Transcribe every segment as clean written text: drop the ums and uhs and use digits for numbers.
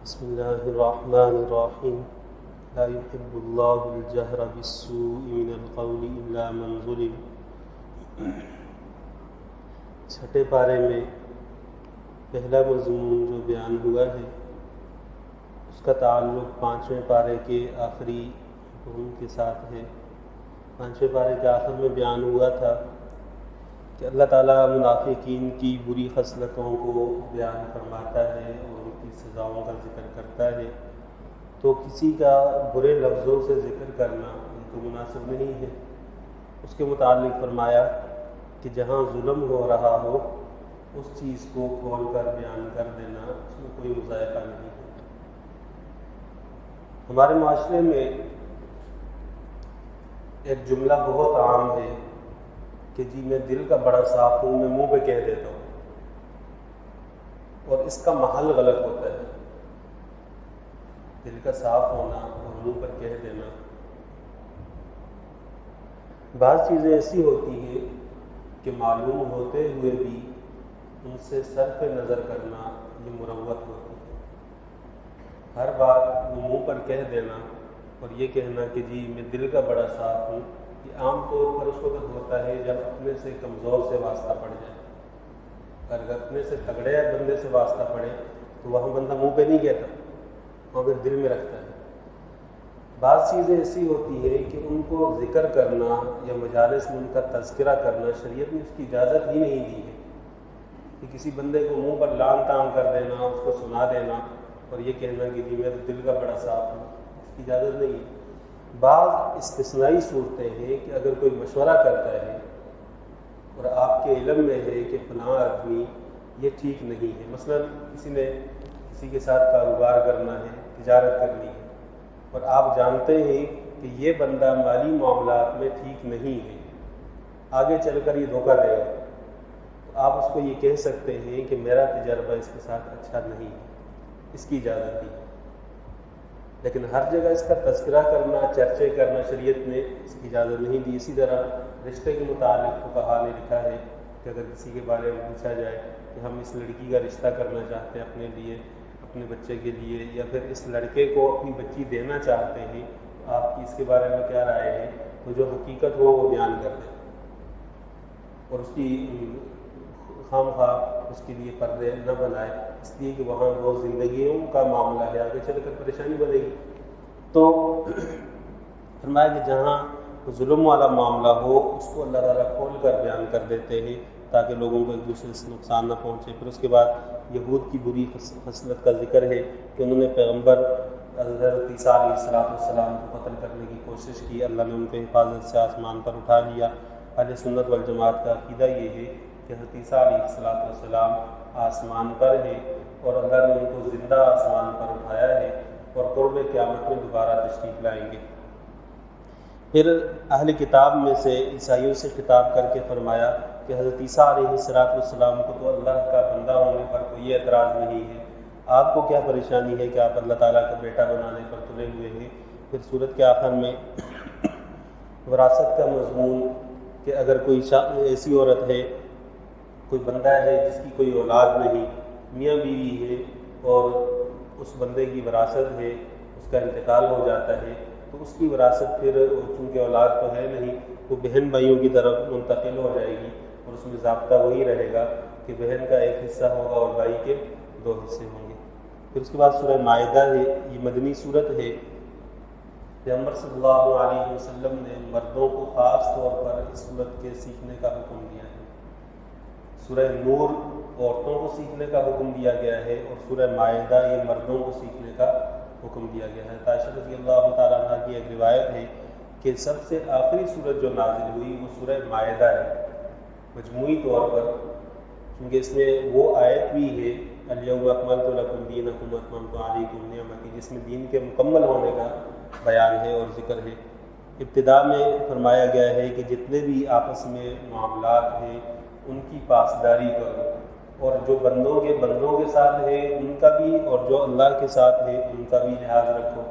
بسم اللہ الرحمن الرحیم لا يحب اللہ الجہر بالسوء من القول الا من ظلم۔ چھٹے پارے میں پہلا مضمون جو بیان ہوا ہے اس کا تعلق پانچویں پارے کے آخری حکم کے ساتھ ہے۔ پانچویں پارے کے آخر میں بیان ہوا تھا کہ اللہ تعالیٰ منافقین کی بری خصلتوں کو بیان فرماتا ہے اور ان کی سزاؤں کا ذکر کرتا ہے، تو کسی کا برے لفظوں سے ذکر کرنا یہ تو مناسب نہیں ہے۔ اس کے متعلق فرمایا کہ جہاں ظلم ہو رہا ہو اس چیز کو کھول کر بیان کر دینا اس میں کوئی مذائقہ نہیں ہے۔ ہمارے معاشرے میں ایک جملہ بہت عام ہے کہ جی میں دل کا بڑا صاف ہوں، میں منہ پہ کہہ دیتا ہوں، اور اس کا محل غلط ہوتا ہے۔ دل کا صاف ہونا اور منہ پر کہہ دینا، بعض چیزیں ایسی ہوتی ہیں کہ معلوم ہوتے ہوئے بھی ان سے صرف نظر کرنا یہ مروت ہوتی ہے۔ ہر بات منہ پر کہہ دینا اور یہ کہنا کہ جی میں دل کا بڑا صاف ہوں، یہ عام طور پر اس وقت ہوتا ہے جب اپنے سے کمزور سے واسطہ پڑ جائے۔ اگر اپنے سے تگڑے بندے سے واسطہ پڑے تو وہاں بندہ منہ پہ نہیں کہتا، وہاں پھر دل میں رکھتا ہے۔ بعض چیزیں ایسی ہوتی ہیں کہ ان کو ذکر کرنا یا مجالس میں ان کا تذکرہ کرنا شریعت نے اس کی اجازت ہی نہیں دی ہے، کہ کسی بندے کو منہ پر لان تان کر دینا، اس کو سنا دینا اور یہ کہنا کہ جی میں دل کا بڑا صاف ہوں، اس کی اجازت نہیں ہے۔ بعض استثنائی صورتیں ہیں کہ اگر کوئی مشورہ کرتا ہے اور آپ کے علم میں ہے کہ فلاں آدمی یہ ٹھیک نہیں ہے، مثلا کسی نے کسی کے ساتھ کاروبار کرنا ہے، تجارت کرنی ہے، اور آپ جانتے ہیں کہ یہ بندہ مالی معاملات میں ٹھیک نہیں ہے، آگے چل کر یہ دھوکہ دے گا، تو آپ اس کو یہ کہہ سکتے ہیں کہ میرا تجربہ اس کے ساتھ اچھا نہیں ہے، اس کی اجازت دی۔ لیکن ہر جگہ اس کا تذکرہ کرنا، چرچے کرنا شریعت نے اس کی اجازت نہیں دی۔ اسی طرح رشتے کے متعلق فقہا نے لکھا ہے کہ اگر کسی کے بارے میں پوچھا جائے کہ ہم اس لڑکی کا رشتہ کرنا چاہتے ہیں اپنے لیے، اپنے بچے کے لیے، یا پھر اس لڑکے کو اپنی بچی دینا چاہتے ہیں، آپ کی اس کے بارے میں کیا رائے ہے، تو جو حقیقت ہو وہ بیان کر دیں اور اس کی خام خواہ اس کے لیے پردے نہ بنائے، اس لیے کہ وہاں دو زندگیوں کا معاملہ ہے، آگے چل کر پریشانی بنے گی۔ تو فرمایا کہ جہاں ظلم والا معاملہ ہو اس کو اللہ تعالیٰ کھول کر بیان کر دیتے ہیں تاکہ لوگوں کو ایک دوسرے سے نقصان نہ پہنچے۔ پھر اس کے بعد یہود کی بری خصلت کا ذکر ہے کہ انہوں نے پیغمبر حضرت عیسیٰ علیہ السلام کو قتل کرنے کی کوشش کی، اللہ نے ان کو حفاظت سے آسمان پر اٹھا لیا۔ اہل سنت والجماعت کا عقیدہ یہ ہے کہ حضرت عیسیٰ علیہ السلام آسمان پر ہے اور اللہ نے ان کو زندہ آسمان پر اٹھایا ہے اور قرب قیامت میں دوبارہ تشریف لائیں گے۔ پھر اہل کتاب میں سے عیسائیوں سے خطاب کر کے فرمایا کہ حضرت عیسیٰ علیہ السلام کو تو اللہ کا بندہ ہونے پر کوئی اعتراض نہیں ہے، آپ کو کیا پریشانی ہے کہ آپ اللہ تعالیٰ کا بیٹا بنانے پر تلے ہوئے ہیں۔ پھر سورت کے آخر میں وراثت کا مضمون کہ اگر کوئی ایسی عورت ہے، کوئی بندہ ہے جس کی کوئی اولاد نہیں، میاں بیوی ہے اور اس بندے کی وراثت ہے، اس کا انتقال ہو جاتا ہے، تو اس کی وراثت پھر چونکہ اولاد تو ہے نہیں، وہ بہن بھائیوں کی طرف منتقل ہو جائے گی اور اس میں ضابطہ وہی رہے گا کہ بہن کا ایک حصہ ہوگا اور بھائی کے 2 حصے ہوں گے۔ پھر اس کے بعد سورہ مائدہ ہے، یہ مدنی صورت ہے۔ پیغمبر صلی اللہ علیہ وسلم نے مردوں کو خاص طور پر اس صورت کے سیکھنے کا حکم دیا ہے۔ سورہ نور عورتوں کو سیکھنے کا حکم دیا گیا ہے اور سورہ مائدہ یہ مردوں کو سیکھنے کا حکم دیا گیا ہے۔ عائشہ رضی اللہ تعالیٰ عنہ کی ایک روایت ہے کہ سب سے آخری سورت جو نازل ہوئی وہ سورہ مائدہ ہے مجموعی طور پر، کیونکہ اس میں وہ آیت بھی ہے الیوم اکملت لکم دینکم واتممت علیکم نعمتی، جس میں دین کے مکمل ہونے کا بیان ہے اور ذکر ہے۔ ابتدا میں فرمایا گیا ہے کہ جتنے بھی آپس میں معاملات ہیں ان کی پاسداری کرو، اور جو بندوں کے ساتھ ہے ان کا بھی اور جو اللہ کے ساتھ ہے ان کا بھی لحاظ رکھو۔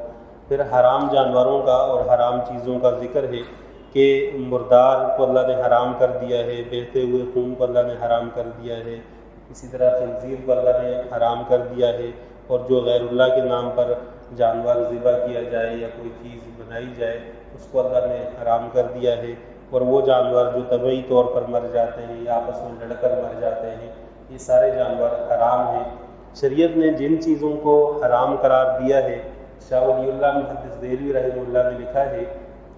پھر حرام جانوروں کا اور حرام چیزوں کا ذکر ہے کہ مردار کو اللہ نے حرام کر دیا ہے، بہتے ہوئے خون کو اللہ نے حرام کر دیا ہے، اسی طرح خنزیر کو اللہ نے حرام کر دیا ہے، اور جو غیر اللہ کے نام پر جانور ذبح کیا جائے یا کوئی چیز بنائی جائے اس کو اللہ نے حرام کر دیا ہے، اور وہ جانور جو طبعی طور پر مر جاتے ہیں یا آپس میں لڑ کر مر جاتے ہیں، یہ سارے جانور حرام ہیں۔ شریعت نے جن چیزوں کو حرام قرار دیا ہے، شاہ ولی اللہ محدث دہلوی رحمہ اللہ نے لکھا ہے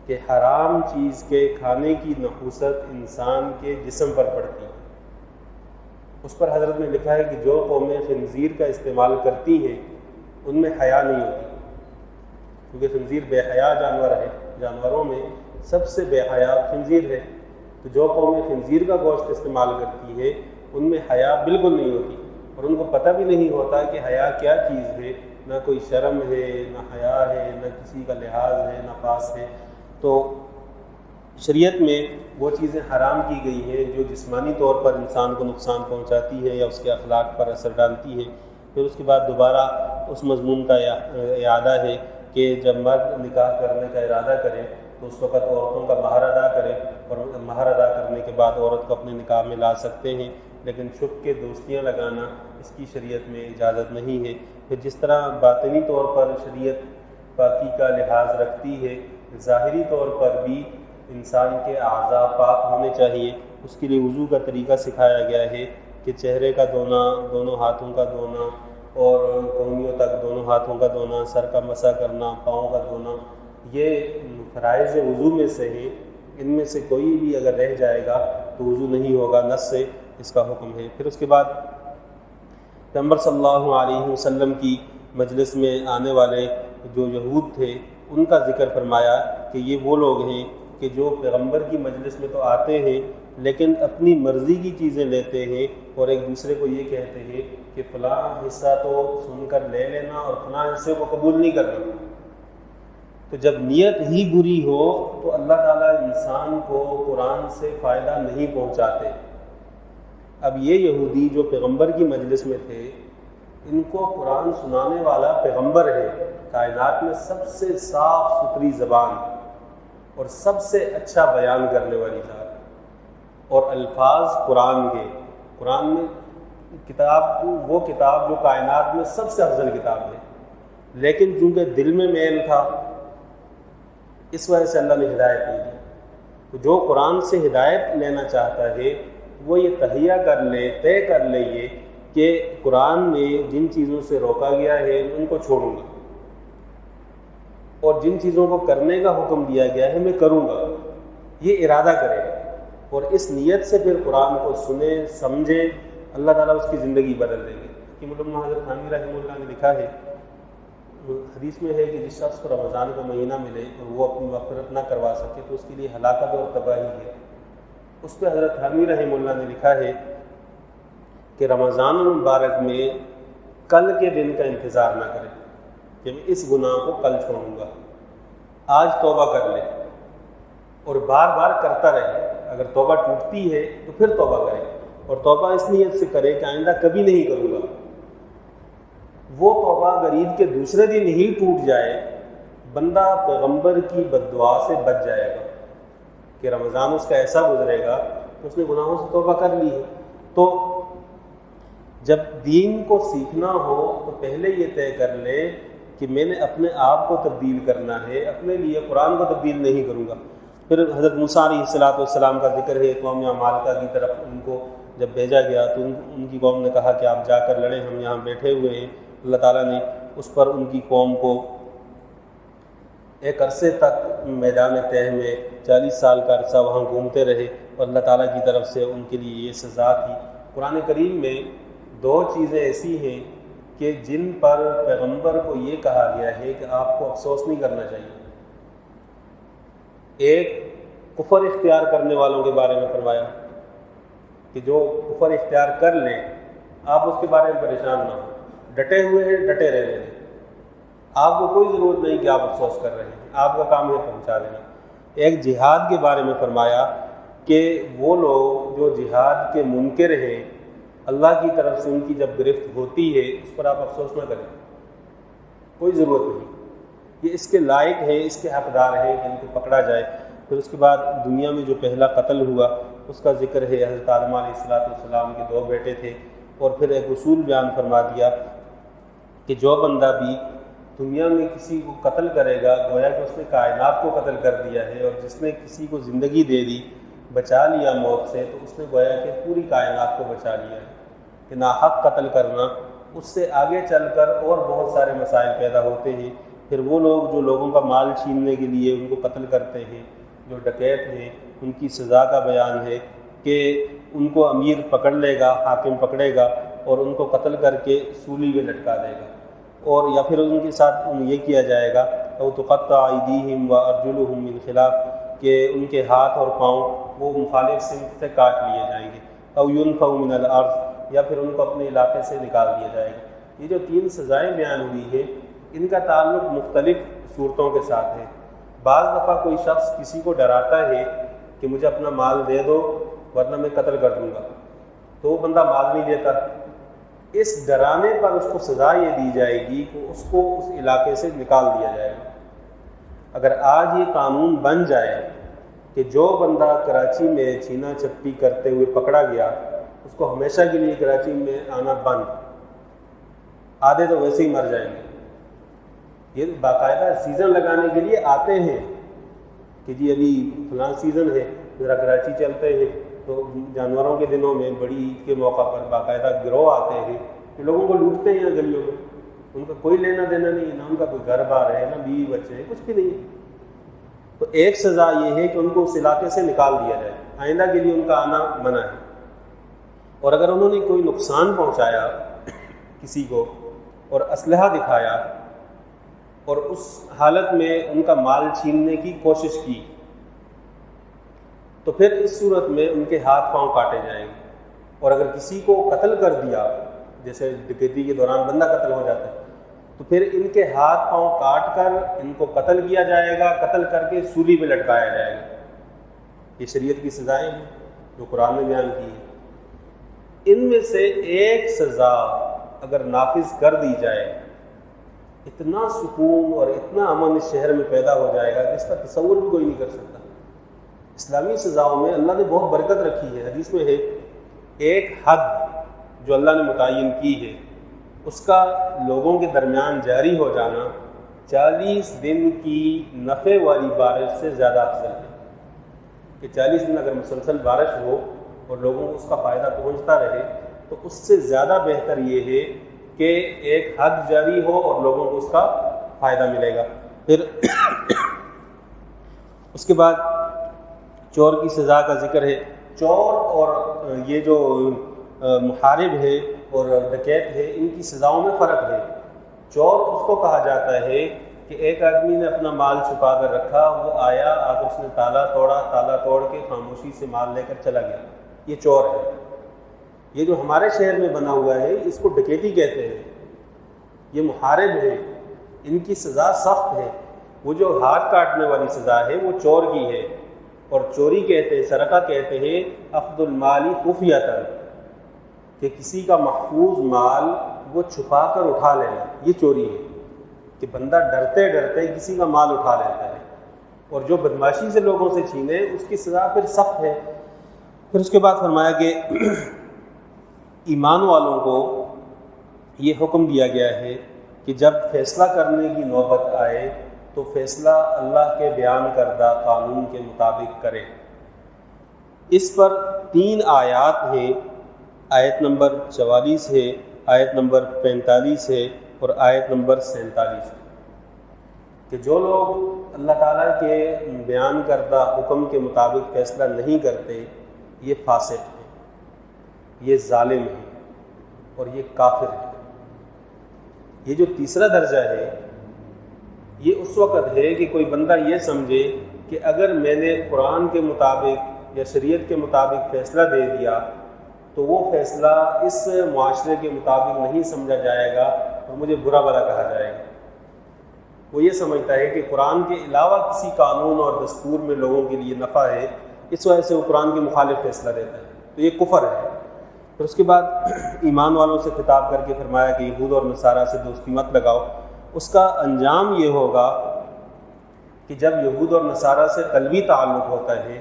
کہ حرام چیز کے کھانے کی نحوست انسان کے جسم پر پڑتی ہے۔ اس پر حضرت نے لکھا ہے کہ جو قومیں خنزیر کا استعمال کرتی ہیں ان میں حیا نہیں ہوتی، کیونکہ خنزیر بے حیا جانور ہے، جانوروں میں سب سے بے حیا خنزیر ہے، تو جو قومیں خنزیر کا گوشت استعمال کرتی ہے ان میں حیا بالکل نہیں ہوتی، اور ان کو پتہ بھی نہیں ہوتا کہ حیا کیا چیز ہے، نہ کوئی شرم ہے، نہ حیا ہے، نہ کسی کا لحاظ ہے، نہ پاس ہے۔ تو شریعت میں وہ چیزیں حرام کی گئی ہیں جو جسمانی طور پر انسان کو نقصان پہنچاتی ہے یا اس کے اخلاق پر اثر ڈالتی ہے۔ پھر اس کے بعد دوبارہ اس مضمون کا اعادہ ہے کہ جب مرد نکاح کرنے کا ارادہ کرے تو اس وقت عورتوں کا مہر ادا کرے، اور مہر ادا کرنے کے بعد عورت کو اپنے نکاح میں لا سکتے ہیں، لیکن چھپ کے دوستیاں لگانا اس کی شریعت میں اجازت نہیں ہے۔ پھر جس طرح باطنی طور پر شریعت پاکی کا لحاظ رکھتی ہے، ظاہری طور پر بھی انسان کے اعضاء پاک ہونے چاہیے۔ اس کے لیے وضو کا طریقہ سکھایا گیا ہے کہ چہرے کا دھونا، دونوں ہاتھوں کا دھونا، اور کونیوں تک دونوں ہاتھوں کا دھونا، سر کا مسح کرنا، پاؤں کا دھونا، یہ فرائض وضو میں سے ہیں۔ ان میں سے کوئی بھی اگر رہ جائے گا تو وضو نہیں ہوگا، نص سے اس کا حکم ہے۔ پھر اس کے بعد پیغمبر صلی اللہ علیہ وسلم کی مجلس میں آنے والے جو یہود تھے ان کا ذکر فرمایا کہ یہ وہ لوگ ہیں کہ جو پیغمبر کی مجلس میں تو آتے ہیں لیکن اپنی مرضی کی چیزیں لیتے ہیں، اور ایک دوسرے کو یہ کہتے ہیں کہ فلاں حصہ تو سن کر لے لینا اور فلاں حصے کو قبول نہیں کرنا۔ تو جب نیت ہی بری ہو تو اللہ تعالیٰ انسان کو قرآن سے فائدہ نہیں پہنچاتے۔ اب یہ یہودی جو پیغمبر کی مجلس میں تھے، ان کو قرآن سنانے والا پیغمبر ہے، کائنات میں سب سے صاف ستھری زبان اور سب سے اچھا بیان کرنے والی ذات، اور الفاظ قرآن کے، قرآن میں کتاب، وہ کتاب جو کائنات میں سب سے افضل کتاب ہے، لیکن چونکہ دل میں میل تھا اس وجہ سے اللہ نے ہدایت نہیں دی۔ تو جو قرآن سے ہدایت لینا چاہتا ہے وہ یہ تہیہ کر لے، طے کر لے یہ کہ قرآن میں جن چیزوں سے روکا گیا ہے ان کو چھوڑوں گا، اور جن چیزوں کو کرنے کا حکم دیا گیا ہے میں کروں گا، یہ ارادہ کرے گا، اور اس نیت سے پھر قرآن کو سنے سمجھے، اللہ تعالیٰ اس کی زندگی بدل دیں گے۔ کہ مولانا حضرت تھانوی رحمہ اللہ نے لکھا ہے، حدیث میں ہے کہ جس شخص کو رمضان کا مہینہ ملے اور وہ اپنی مغفرت نہ کروا سکے تو اس کے لیے ہلاکت اور تباہی ہے۔ اس پہ حضرت تھانوی رحمہ اللہ نے لکھا ہے کہ رمضان المبارک میں کل کے دن کا انتظار نہ کرے کہ میں اس گناہ کو کل چھوڑوں گا، آج توبہ کر لے اور بار بار کرتا رہے۔ اگر توبہ ٹوٹتی ہے تو پھر توبہ کرے، اور توبہ اس نیت سے کرے کہ آئندہ کبھی نہیں کروں گا۔ وہ توبہ اگر عید کے دوسرے دن ہی ٹوٹ جائے، بندہ پیغمبر کی بد دعا سے بچ جائے گا کہ رمضان اس کا ایسا گزرے گا کہ اس نے گناہوں سے توبہ کر لی ہے۔ تو جب دین کو سیکھنا ہو تو پہلے یہ طے کر لے کہ میں نے اپنے آپ کو تبدیل کرنا ہے، اپنے لیے قرآن کو تبدیل نہیں کروں گا۔ پھر حضرت موسیٰ علیہ السلام کا ذکر ہے، قوم عمالقہ کی طرف ان کو جب بھیجا گیا تو ان کی قوم نے کہا کہ آپ جا کر لڑیں، ہم یہاں بیٹھے ہوئے ہیں۔ اللہ تعالیٰ نے اس پر ان کی قوم کو ایک عرصے تک میدان طے میں 40 سال کا عرصہ وہاں گھومتے رہے، اور اللہ تعالیٰ کی طرف سے ان کے لیے یہ سزا تھی۔ قرآن کریم میں 2 چیزیں ایسی ہیں کہ جن پر پیغمبر کو یہ کہا گیا ہے کہ آپ کو افسوس نہیں کرنا چاہیے۔ ایک کفر اختیار کرنے والوں کے بارے میں فرمایا کہ جو کفر اختیار کر لیں آپ اس کے بارے میں پریشان نہ ہوں، ڈٹے ہوئے ہیں ڈٹے رہنے دیں، آپ کو کوئی ضرورت نہیں کہ آپ افسوس کر رہے ہیں، آپ کا کام ہے پہنچا دینا۔ ایک جہاد کے بارے میں فرمایا کہ وہ لوگ جو جہاد کے منکر ہیں، اللہ کی طرف سے ان کی جب گرفت ہوتی ہے اس پر آپ افسوس نہ کریں، کوئی ضرورت نہیں، یہ اس کے لائق ہے، اس کے حقدار ہیں کہ ان کو پکڑا جائے۔ پھر اس کے بعد دنیا میں جو پہلا قتل ہوا اس کا ذکر ہے، حضرت آدم علیہ السلام کے 2 بیٹے تھے، اور پھر ایک اصول بیان فرما دیا کہ جو بندہ بھی دنیا میں کسی کو قتل کرے گا گویا کہ اس نے کائنات کو قتل کر دیا ہے، اور جس نے کسی کو زندگی دے دی، بچا لیا موت سے، تو اس نے گویا کہ پوری کائنات کو بچا لیا ہے۔ کہ ناحق قتل کرنا، اس سے آگے چل کر اور بہت سارے مسائل پیدا ہوتے ہیں۔ پھر وہ لوگ جو لوگوں کا مال چھیننے کے لیے ان کو قتل کرتے ہیں، جو ڈکیت ہیں، ان کی سزا کا بیان ہے کہ ان کو امیر پکڑ لے گا، حاکم پکڑے گا اور ان کو قتل کر کے سولی میں لٹکا دے گا، اور یا پھر ان کے ساتھ یہ کیا جائے گا او تقطع ایدیہم وارجلہم من خلاف، کہ ان کے ہاتھ اور پاؤں وہ مخالف سمت سے کاٹ لیے جائیں گے، او ینفوا من الارض، یا پھر ان کو اپنے علاقے سے نکال دیا جائے گا۔ یہ جو 3 سزائیں بیان ہوئی ہیں، ان کا تعلق مختلف صورتوں کے ساتھ ہے۔ بعض دفعہ کوئی شخص کسی کو ڈراتا ہے کہ مجھے اپنا مال دے دو ورنہ میں قتل کر دوں گا، تو وہ بندہ مال نہیں دیتا۔ اس ڈرانے پر اس کو سزا یہ دی جائے گی کہ اس کو اس علاقے سے نکال دیا جائے گا۔ اگر آج یہ قانون بن جائے کہ جو بندہ کراچی میں چھینا چھپی کرتے ہوئے پکڑا گیا، اس کو ہمیشہ کے لیے کراچی میں آنا بند، آدھے تو ویسے ہی مر جائیں گے۔ یہ باقاعدہ سیزن لگانے کے لیے آتے ہیں کہ جی ابھی فلاں سیزن ہے، ذرا کراچی چلتے ہیں، تو جانوروں کے دنوں میں بڑی عید کے موقع پر باقاعدہ گروہ آتے ہیں کہ لوگوں کو لوٹتے ہیں گلیوں میں، ان کا کوئی لینا دینا نہیں، نہ ان کا کوئی گھر بار ہے، نہ بیوی بچے ہیں، کچھ بھی نہیں ہے۔ تو ایک سزا یہ ہے کہ ان کو اس علاقے سے نکال دیا جائے، آئندہ کے لیے ان کا آنا منع ہے۔ اور اگر انہوں نے کوئی نقصان پہنچایا کسی کو اور اسلحہ دکھایا اور اس حالت میں ان کا مال چھیننے کی کوشش کی، تو پھر اس صورت میں ان کے ہاتھ پاؤں کاٹے جائیں گے۔ اور اگر کسی کو قتل کر دیا، جیسے ڈکیتی کے دوران بندہ قتل ہو جاتا ہے، تو پھر ان کے ہاتھ پاؤں کاٹ کر ان کو قتل کیا جائے گا، قتل کر کے سولی پہ لٹکایا جائے گا۔ یہ شریعت کی سزائیں ہیں جو قرآن نے بیان کی ہیں۔ ان میں سے ایک سزا اگر نافذ کر دی جائے، اتنا سکون اور اتنا امن اس شہر میں پیدا ہو جائے گا کہ اس کا تصور بھی کوئی نہیں کر سکتا۔ اسلامی سزاؤں میں اللہ نے بہت برکت رکھی ہے۔ حدیث میں ہے ایک حد جو اللہ نے متعین کی ہے، اس کا لوگوں کے درمیان جاری ہو جانا 40 دن کی نفع والی بارش سے زیادہ افضل ہے۔ کہ 40 دن اگر مسلسل بارش ہو اور لوگوں کو اس کا فائدہ پہنچتا رہے، تو اس سے زیادہ بہتر یہ ہے کہ ایک حد جاری ہو اور لوگوں کو اس کا فائدہ ملے گا۔ پھر اس کے بعد چور کی سزا کا ذکر ہے۔ چور اور یہ جو محارب ہے اور ڈکیت ہے، ان کی سزاؤں میں فرق ہے۔ چور اس کو کہا جاتا ہے کہ ایک آدمی نے اپنا مال چھپا کر رکھا، وہ آیا، اب اس نے تالا توڑا، تالا توڑ کے خاموشی سے مال لے کر چلا گیا، یہ چور ہے۔ یہ جو ہمارے شہر میں بنا ہوا ہے، اس کو ڈکیتی کہتے ہیں۔ یہ محارب ہے، ان کی سزا سخت ہے۔ وہ جو ہاتھ کاٹنے والی سزا ہے وہ چور کی ہے، اور چوری کہتے ہیں، سرقہ کہتے ہیں اخذ المال خفیۃ، کہ کسی کا محفوظ مال وہ چھپا کر اٹھا لینا، یہ چوری ہے۔ کہ بندہ ڈرتے ڈرتے کسی کا مال اٹھا لیتا ہے، اور جو بدماشی سے لوگوں سے چھینے اس کی سزا پھر سخت ہے۔ پھر اس کے بعد فرمایا کہ ایمان والوں کو یہ حکم دیا گیا ہے کہ جب فیصلہ کرنے کی نوبت آئے تو فیصلہ اللہ کے بیان کردہ قانون کے مطابق کرے۔ اس پر 3 آیات ہیں، آیت نمبر 44 ہے، آیت نمبر 45 ہے اور آیت نمبر 47 ہے، کہ جو لوگ اللہ تعالیٰ کے بیان کردہ حکم کے مطابق فیصلہ نہیں کرتے، یہ فاسق ہیں، یہ ظالم ہیں اور یہ کافر ہیں۔ یہ جو تیسرا درجہ ہے، یہ اس وقت ہے کہ کوئی بندہ یہ سمجھے کہ اگر میں نے قرآن کے مطابق یا شریعت کے مطابق فیصلہ دے دیا تو وہ فیصلہ اس معاشرے کے مطابق نہیں سمجھا جائے گا اور مجھے برا بھلا کہا جائے گا۔ وہ یہ سمجھتا ہے کہ قرآن کے علاوہ کسی قانون اور دستور میں لوگوں کے لیے نفع ہے، اس وجہ سے وہ قرآن کے مخالف فیصلہ دیتا ہے، تو یہ کفر ہے۔ پھر اس کے بعد ایمان والوں سے خطاب کر کے فرمایا کہ یہود اور نصارہ سے دوستی مت لگاؤ۔ اس کا انجام یہ ہوگا کہ جب یہود اور نصارہ سے قلبی تعلق ہوتا ہے،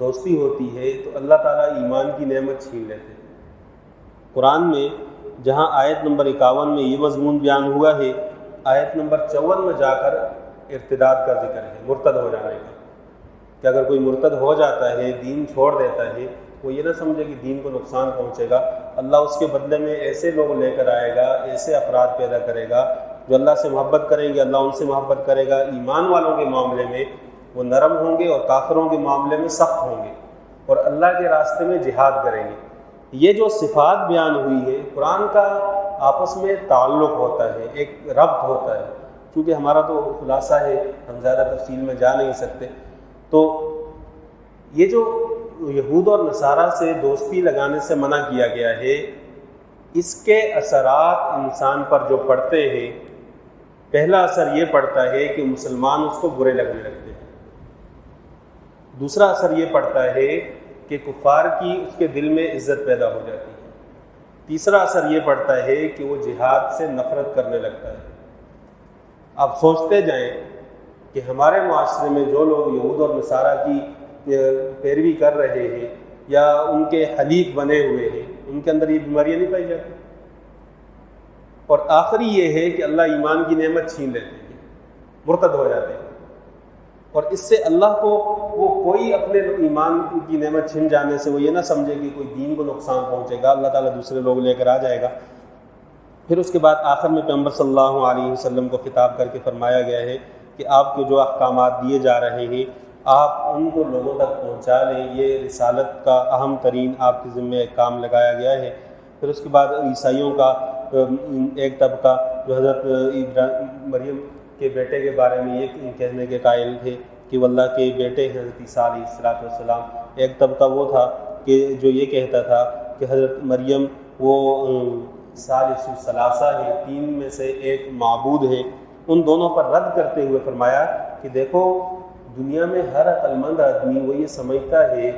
دوستی ہوتی ہے، تو اللہ تعالیٰ ایمان کی نعمت چھین لیتے ہیں۔ قرآن میں جہاں آیت نمبر 51 میں یہ مضمون بیان ہوا ہے، آیت نمبر 54 میں جا کر ارتداد کا ذکر ہے، مرتد ہو جانے کا، کہ اگر کوئی مرتد ہو جاتا ہے، دین چھوڑ دیتا ہے، وہ یہ نہ سمجھے کہ دین کو نقصان پہنچے گا، اللہ اس کے بدلے میں ایسے لوگ لے کر آئے گا، ایسے افراد پیدا کرے گا جو اللہ سے محبت کریں گے، اللہ ان سے محبت کرے گا، ایمان والوں کے معاملے میں وہ نرم ہوں گے اور کافروں کے معاملے میں سخت ہوں گے، اور اللہ کے راستے میں جہاد کریں گے۔ یہ جو صفات بیان ہوئی ہے، قرآن کا آپس میں تعلق ہوتا ہے، ایک ربط ہوتا ہے، کیونکہ ہمارا تو خلاصہ ہے، ہم زیادہ تفصیل میں جا نہیں سکتے۔ تو یہ جو یہود اور نصارہ سے دوستی لگانے سے منع کیا گیا ہے، اس کے اثرات انسان پر جو پڑتے ہیں، پہلا اثر یہ پڑتا ہے کہ مسلمان اس کو برے لگنے لگتے ہیں، دوسرا اثر یہ پڑتا ہے کہ کفار کی اس کے دل میں عزت پیدا ہو جاتی ہے، تیسرا اثر یہ پڑتا ہے کہ وہ جہاد سے نفرت کرنے لگتا ہے۔ آپ سوچتے جائیں کہ ہمارے معاشرے میں جو لوگ یہود اور نصارہ کی پیروی کر رہے ہیں یا ان کے حلیف بنے ہوئے ہیں، ان کے اندر یہ بیماریاں نہیں پائی جاتی، اور آخری یہ ہے کہ اللہ ایمان کی نعمت چھین لیتے ہیں، مرتد ہو جاتے ہیں، اور اس سے اللہ کو وہ کوئی اپنے ایمان کی نعمت چھن جانے سے وہ یہ نہ سمجھے کہ کوئی دین کو نقصان پہنچے گا، اللہ تعالیٰ دوسرے لوگ لے کر آ جائے گا۔ پھر اس کے بعد آخر میں پیغمبر صلی اللہ علیہ وسلم کو خطاب کر کے فرمایا گیا ہے کہ آپ کو جو احکامات دیے جا رہے ہیں آپ ان کو لوگوں تک پہنچا لیں، یہ رسالت کا اہم ترین آپ کے ذمہ ایک کام لگایا گیا ہے۔ پھر اس کے بعد عیسائیوں کا ایک طبقہ جو حضرت مریم کے بیٹے کے بارے میں یہ کہنے کے قائل تھے کہ وہ اللہ کے بیٹے ہیں حضرت عیسیٰ علیہ السلام، ایک طبقہ وہ تھا کہ جو یہ کہتا تھا کہ حضرت مریم وہ ثالث الثلاثہ ہے، تین میں سے ایک معبود ہے۔ ان دونوں پر رد کرتے ہوئے فرمایا کہ دیکھو دنیا میں ہر عقل مند آدمی وہ یہ سمجھتا ہے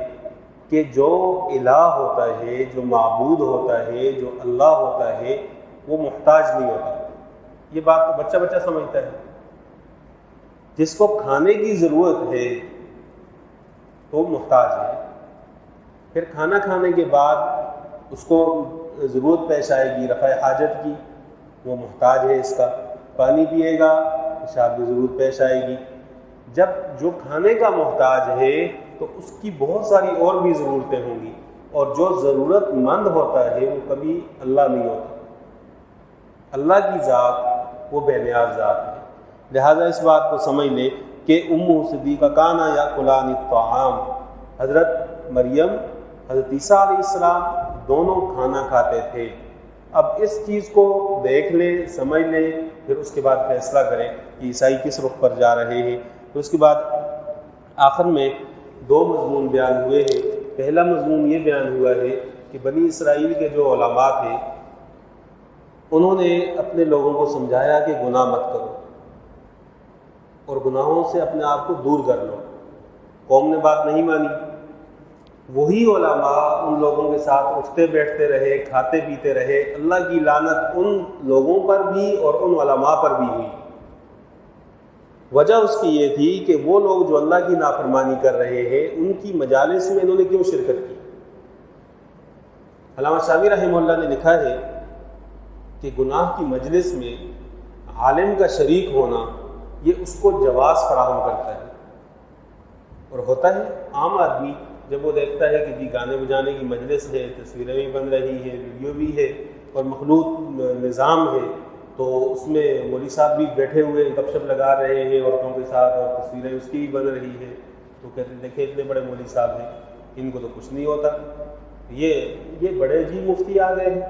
کہ جو الہ ہوتا ہے، جو معبود ہوتا ہے، جو اللہ ہوتا ہے، وہ محتاج نہیں ہوتا۔ یہ بات تو بچہ بچہ سمجھتا ہے۔ جس کو کھانے کی ضرورت ہے تو محتاج ہے، پھر کھانا کھانے کے بعد اس کو ضرورت پیش آئے گی رفع حاجت کی، وہ محتاج ہے اس کا، پانی پیے گا پیشاب کی ضرورت پیش آئے گی۔ جب جو کھانے کا محتاج ہے تو اس کی بہت ساری اور بھی ضرورتیں ہوں گی، اور جو ضرورت مند ہوتا ہے وہ کبھی اللہ نہیں ہوتا۔ اللہ کی ذات وہ بے نیاز ذات ہے، لہٰذا اس بات کو سمجھ لیں کہ ام صدیقہ کانا یاکلان الطعام، حضرت مریم حضرت عیسیٰ علیہ السلام دونوں کھانا کھاتے تھے۔ اب اس چیز کو دیکھ لیں، سمجھ لیں، پھر اس کے بعد فیصلہ کریں کہ عیسائی کس رخ پر جا رہے ہیں۔ تو اس کے بعد آخر میں دو مضمون بیان ہوئے ہیں۔ پہلا مضمون یہ بیان ہوا ہے کہ بنی اسرائیل کے جو علماء تھے انہوں نے اپنے لوگوں کو سمجھایا کہ گناہ مت کرو اور گناہوں سے اپنے آپ کو دور کر لو۔ قوم نے بات نہیں مانی، وہی علماء ان لوگوں کے ساتھ اٹھتے بیٹھتے رہے، کھاتے پیتے رہے۔ اللہ کی لعنت ان لوگوں پر بھی اور ان علماء پر بھی ہوئی۔ وجہ اس کی یہ تھی کہ وہ لوگ جو اللہ کی نافرمانی کر رہے ہیں ان کی مجالس میں انہوں نے کیوں شرکت کی۔ علامہ شامی رحمہ اللہ نے لکھا ہے کہ گناہ کی مجلس میں عالم کا شریک ہونا یہ اس کو جواز فراہم کرتا ہے، اور ہوتا ہے عام آدمی جب وہ دیکھتا ہے کہ جی گانے بجانے کی مجلس ہے، تصویریں بھی بن رہی ہے، ویڈیو بھی ہے اور مخلوط نظام ہے، تو اس میں مولوی صاحب بھی بیٹھے ہوئے گپ شپ لگا رہے ہیں عورتوں کے ساتھ اور تصویریں اس کی بھی بن رہی ہے، تو کہتے ہیں دیکھیں اتنے بڑے مولوی صاحب ہیں، ان کو تو کچھ نہیں ہوتا۔ یہ بڑے جی مفتی آ گئے ہیں،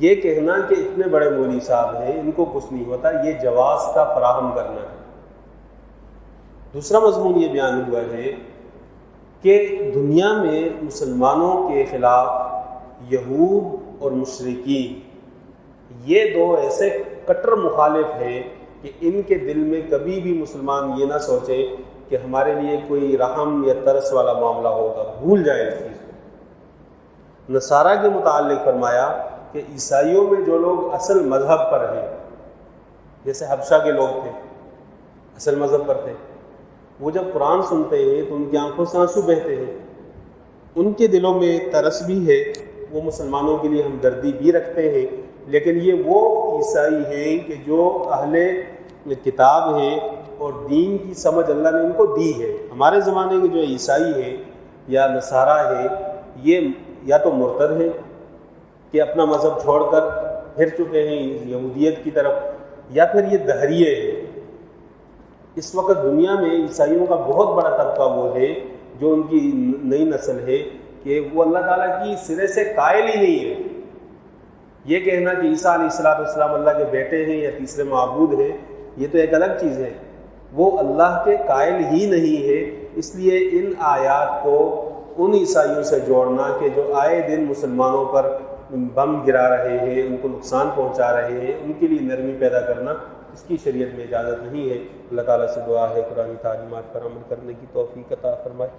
یہ کہنا کہ اتنے بڑے مولوی صاحب ہیں ان کو کچھ نہیں ہوتا، یہ جواز کا فراہم کرنا ہے۔ دوسرا مضمون یہ بیان ہوا ہے کہ دنیا میں مسلمانوں کے خلاف یہود اور مشرکین یہ دو ایسے کٹر مخالف ہیں کہ ان کے دل میں کبھی بھی مسلمان یہ نہ سوچے کہ ہمارے لیے کوئی رحم یا ترس والا معاملہ ہوگا، بھول جائیں اس چیز کو۔ نصارہ کے متعلق فرمایا کہ عیسائیوں میں جو لوگ اصل مذہب پر ہیں، جیسے حبشہ کے لوگ تھے اصل مذہب پر تھے، وہ جب قرآن سنتے ہیں تو ان کی آنکھوں سے آنسو بہتے ہیں، ان کے دلوں میں ترس بھی ہے وہ مسلمانوں کے لیے ہمدردی بھی رکھتے ہیں، لیکن یہ وہ عیسائی ہیں کہ جو اہل کتاب ہیں اور دین کی سمجھ اللہ نے ان کو دی ہے۔ ہمارے زمانے کے جو عیسائی ہیں یا نصارہ ہیں، یہ یا تو مرتد ہیں کہ اپنا مذہب چھوڑ کر پھر چکے ہیں یہودیت کی طرف، یا پھر یہ دہریے ہیں۔ اس وقت دنیا میں عیسائیوں کا بہت بڑا طبقہ وہ ہے جو ان کی نئی نسل ہے کہ وہ اللہ تعالیٰ کی سرے سے قائل ہی نہیں ہے۔ یہ کہنا کہ عیسیٰ علیہ السلام اللہ کے بیٹے ہیں یا تیسرے معبود ہیں، یہ تو ایک الگ چیز ہے، وہ اللہ کے قائل ہی نہیں ہے۔ اس لیے ان آیات کو ان عیسائیوں سے جوڑنا کہ جو آئے دن مسلمانوں پر بم گرا رہے ہیں، ان کو نقصان پہنچا رہے ہیں، ان کے لیے نرمی پیدا کرنا، اس کی شریعت میں اجازت نہیں ہے۔ اللہ تعالیٰ سے دعا ہے قرآن تعلیمات پر عمل کرنے کی توفیق عطا فرمائے۔